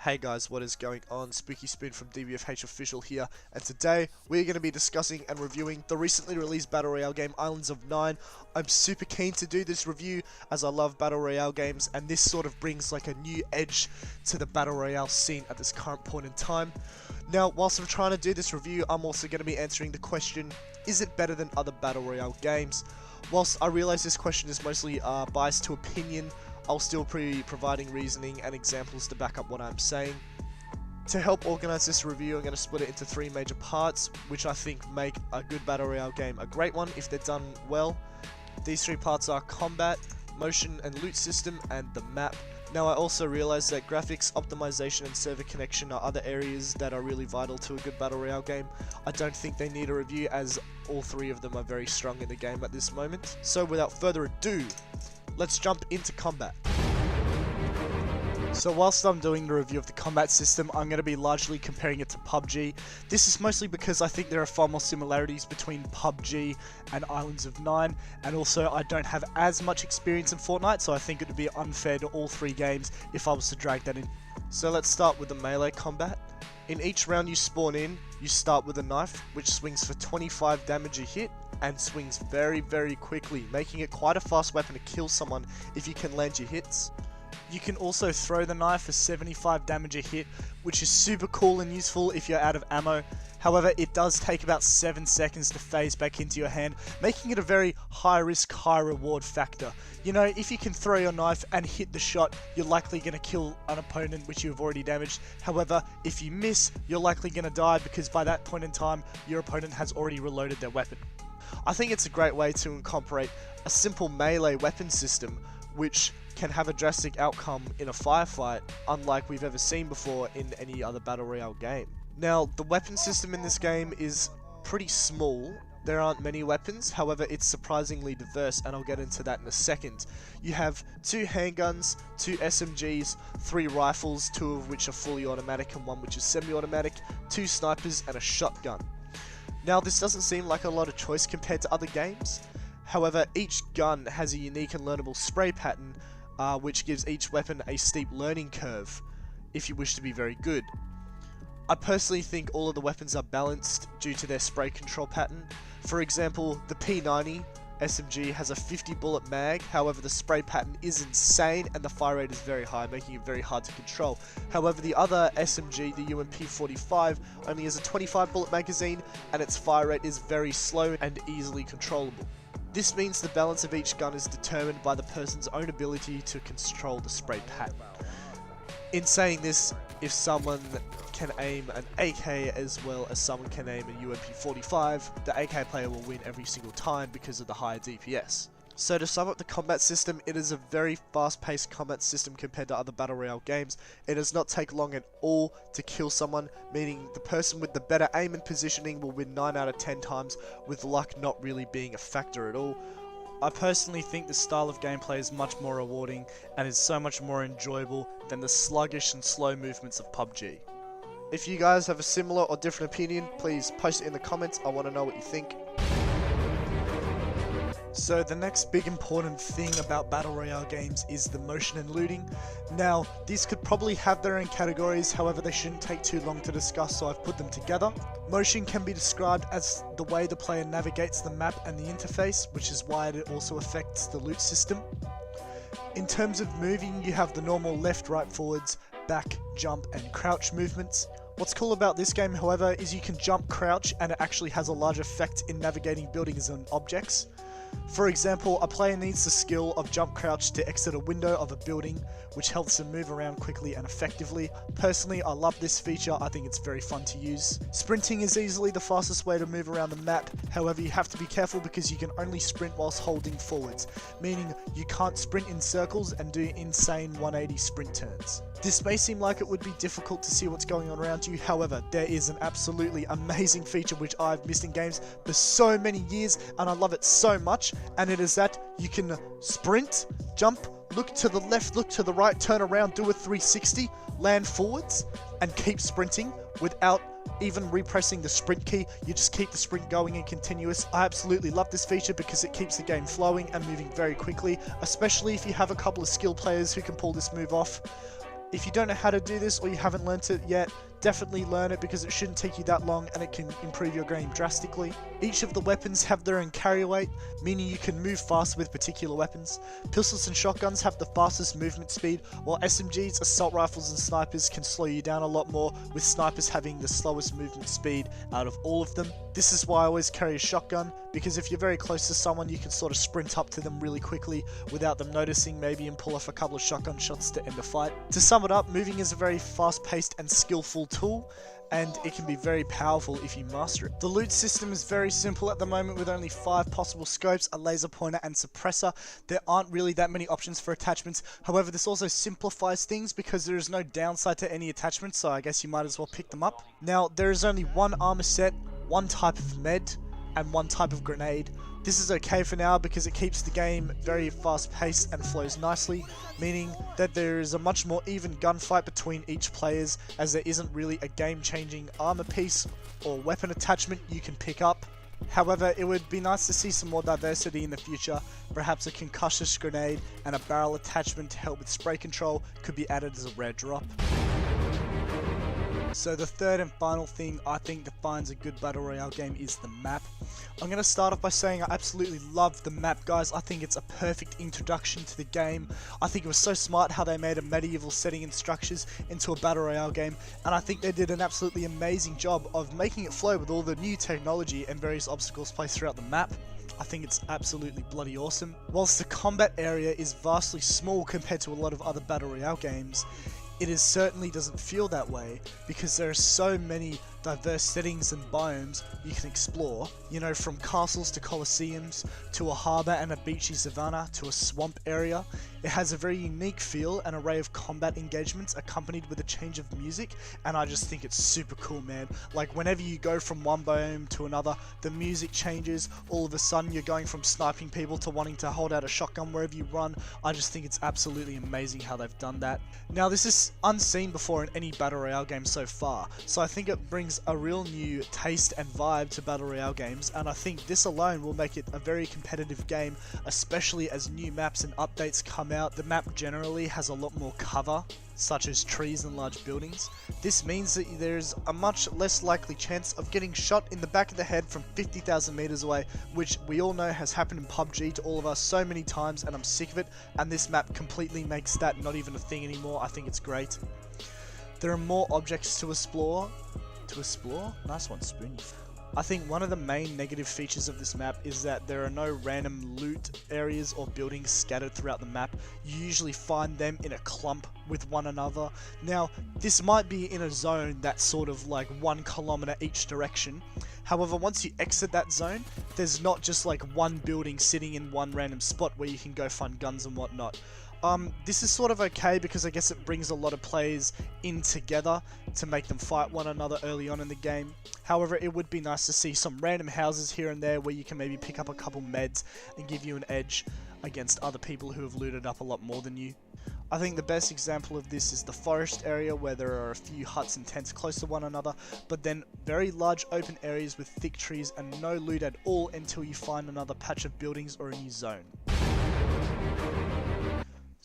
Hey guys, what is going on? Spooky Spoon from DBFH Official here, and today we're going to be discussing and reviewing the recently released Battle Royale game Islands of Nyne. I'm super keen to do this review as I love Battle Royale games, and this sort of brings like a new edge to the Battle Royale scene at this current point in time. Now, whilst I'm trying to do this review, I'm also going to be answering the question, is it better than other Battle Royale games? Whilst I realize this question is mostly biased to opinion, I'll still be providing reasoning and examples to back up what I'm saying. To help organize this review, I'm going to split it into three major parts, which I think make a good Battle Royale game a great one if they're done well. These three parts are combat, motion and loot system, and the map. Now, I also realize that graphics, optimization, and server connection are other areas that are really vital to a good Battle Royale game. I don't think they need a review, as all three of them are very strong in the game at this moment. So without further ado, let's jump into combat. So whilst I'm doing the review of the combat system, I'm going to be largely comparing it to PUBG. This is mostly because I think there are far more similarities between PUBG and Islands of Nyne, and also I don't have as much experience in Fortnite, so I think it would be unfair to all three games if I was to drag that in. So let's start with the melee combat. In each round you spawn in, you start with a knife, which swings for 25 damage a hit, and swings very quickly, making it quite a fast weapon to kill someone if you can land your hits. You can also throw the knife for 75 damage a hit, which is super cool and useful if you're out of ammo. However, it does take about 7 seconds to phase back into your hand, making it a very high risk, high reward factor. You know, if you can throw your knife and hit the shot, you're likely going to kill an opponent which you've already damaged. However, if you miss, you're likely going to die because by that point in time, your opponent has already reloaded their weapon. I think it's a great way to incorporate a simple melee weapon system, which can have a drastic outcome in a firefight, unlike we've ever seen before in any other Battle Royale game. Now, the weapon system in this game is pretty small. There aren't many weapons, however it's surprisingly diverse, and I'll get into that in a second. You have 2 handguns, 2 SMGs, 3 rifles, 2 of which are fully automatic and 1 which is semi-automatic, 2 snipers and a shotgun. Now, this doesn't seem like a lot of choice compared to other games. However, each gun has a unique and learnable spray pattern, which gives each weapon a steep learning curve if you wish to be very good. I personally think all of the weapons are balanced due to their spray control pattern. For example, the P90 SMG has a 50 bullet mag, however the spray pattern is insane and the fire rate is very high, making it very hard to control. However, the other SMG, the UMP45, only has a 25 bullet magazine and its fire rate is very slow and easily controllable. This means the balance of each gun is determined by the person's own ability to control the spray pattern. In saying this, if someone can aim an AK as well as someone can aim a UMP45, the AK player will win every single time because of the higher DPS. So to sum up the combat system, it is a very fast-paced combat system compared to other Battle Royale games. It does not take long at all to kill someone, meaning the person with the better aim and positioning will win 9 out of 10 times, with luck not really being a factor at all. I personally think the style of gameplay is much more rewarding and is so much more enjoyable than the sluggish and slow movements of PUBG. If you guys have a similar or different opinion, please post it in the comments. I want to know what you think. So the next big important thing about Battle Royale games is the motion and looting. Now, these could probably have their own categories, however they shouldn't take too long to discuss, so I've put them together. Motion can be described as the way the player navigates the map and the interface, which is why it also affects the loot system. In terms of moving, you have the normal left, right, forwards, back, jump and crouch movements. What's cool about this game, however, is you can jump, crouch, and it actually has a large effect in navigating buildings and objects. For example, a player needs the skill of jump crouch to exit a window of a building, which helps them move around quickly and effectively. Personally, I love this feature, I think it's very fun to use. Sprinting is easily the fastest way to move around the map, however you have to be careful because you can only sprint whilst holding forwards, meaning you can't sprint in circles and do insane 180 sprint turns. This may seem like it would be difficult to see what's going on around you, however, there is an absolutely amazing feature which I've missed in games for so many years and I love it so much, and it is that you can sprint, jump, look to the left, look to the right, turn around, do a 360, land forwards, and keep sprinting without even repressing the sprint key. You just keep the sprint going and continuous. I absolutely love this feature because it keeps the game flowing and moving very quickly, especially if you have a couple of skilled players who can pull this move off. If you don't know how to do this or you haven't learnt it yet, definitely learn it because it shouldn't take you that long and it can improve your game drastically. Each of the weapons have their own carry weight, meaning you can move fast with particular weapons. Pistols and shotguns have the fastest movement speed, while SMGs, assault rifles and snipers can slow you down a lot more, with snipers having the slowest movement speed out of all of them. This is why I always carry a shotgun, because if you're very close to someone you can sort of sprint up to them really quickly without them noticing maybe and pull off a couple of shotgun shots to end the fight. To sum it up, moving is a very fast paced and skillful tool, and it can be very powerful if you master it. The loot system is very simple at the moment with only 5 possible scopes, a laser pointer and suppressor. There aren't really that many options for attachments, however this also simplifies things because there is no downside to any attachments, so I guess you might as well pick them up. Now there is only one armor set, one type of med, and one type of grenade. This is okay for now because it keeps the game very fast paced and flows nicely, meaning that there is a much more even gunfight between each players, as there isn't really a game changing armor piece or weapon attachment you can pick up. However, it would be nice to see some more diversity in the future. Perhaps a concussive grenade and a barrel attachment to help with spray control could be added as a rare drop. So the third and final thing I think defines a good Battle Royale game is the map. I'm going to start off by saying I absolutely love the map, guys. I think it's a perfect introduction to the game. I think it was so smart how they made a medieval setting and structures into a Battle Royale game, and I think they did an absolutely amazing job of making it flow with all the new technology and various obstacles placed throughout the map. I think it's absolutely bloody awesome. Whilst the combat area is vastly small compared to a lot of other Battle Royale games, it certainly doesn't feel that way because there are so many diverse settings and biomes you can explore, you know, from castles to coliseums, to a harbour and a beachy savanna, to a swamp area. It has a very unique feel and array of combat engagements accompanied with a change of music, and I just think it's super cool, man. Like whenever you go from one biome to another, the music changes, all of a sudden you're going from sniping people to wanting to hold out a shotgun wherever you run. I just think it's absolutely amazing how they've done that. Now this is unseen before in any Battle Royale game so far, so I think it brings a real new taste and vibe to Battle Royale games, and I think this alone will make it a very competitive game, especially as new maps and updates come out. The map generally has a lot more cover, such as trees and large buildings. This means that there's a much less likely chance of getting shot in the back of the head from 50,000 meters away, which we all know has happened in PUBG to all of us so many times, and I'm sick of it, and this map completely makes that not even a thing anymore. I think it's great. There are more objects to explore. Nice one, Spoon. I think one of the main negative features of this map is that there are no random loot areas or buildings scattered throughout the map. You usually find them in a clump with one another. Now, this might be in a zone that's sort of like 1 kilometer each direction. However, once you exit that zone, there's not just like one building sitting in one random spot where you can go find guns and whatnot. This is sort of okay because I guess it brings a lot of players in together to make them fight one another early on in the game. However, it would be nice to see some random houses here and there where you can maybe pick up a couple meds and give you an edge against other people who have looted up a lot more than you. I think the best example of this is the forest area, where there are a few huts and tents close to one another, but then very large open areas with thick trees and no loot at all until you find another patch of buildings or a new zone.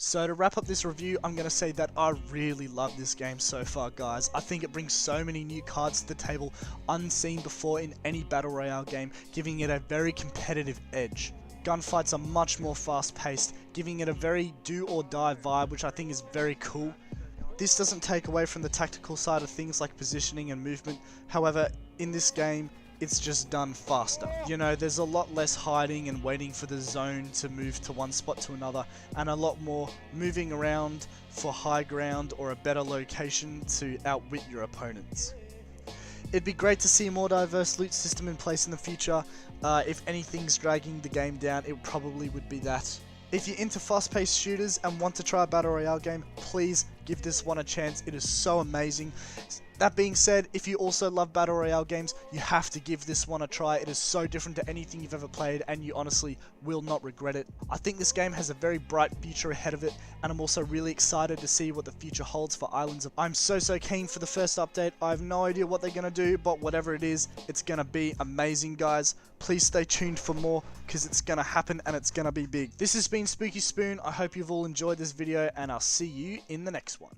So to wrap up this review, I'm going to say that I really love this game so far, guys. I think it brings so many new cards to the table unseen before in any Battle Royale game, giving it a very competitive edge. Gunfights are much more fast paced, giving it a very do or die vibe, which I think is very cool. This doesn't take away from the tactical side of things like positioning and movement. However, in this game, it's just done faster. You know, there's a lot less hiding and waiting for the zone to move to one spot to another, and a lot more moving around for high ground or a better location to outwit your opponents. It'd be great to see a more diverse loot system in place in the future. If anything's dragging the game down, it probably would be that. If you're into fast-paced shooters and want to try a Battle Royale game, please give this one a chance. It is so amazing. That being said, if you also love Battle Royale games, you have to give this one a try. It is so different to anything you've ever played, and you honestly will not regret it. I think this game has a very bright future ahead of it, and I'm also really excited to see what the future holds for Islands of... I'm so keen for the first update. I have no idea what they're going to do, but whatever it is, it's going to be amazing, guys. Please stay tuned for more, because it's going to happen and it's going to be big. This has been Spooky Spoon. I hope you've all enjoyed this video, and I'll see you in the next one.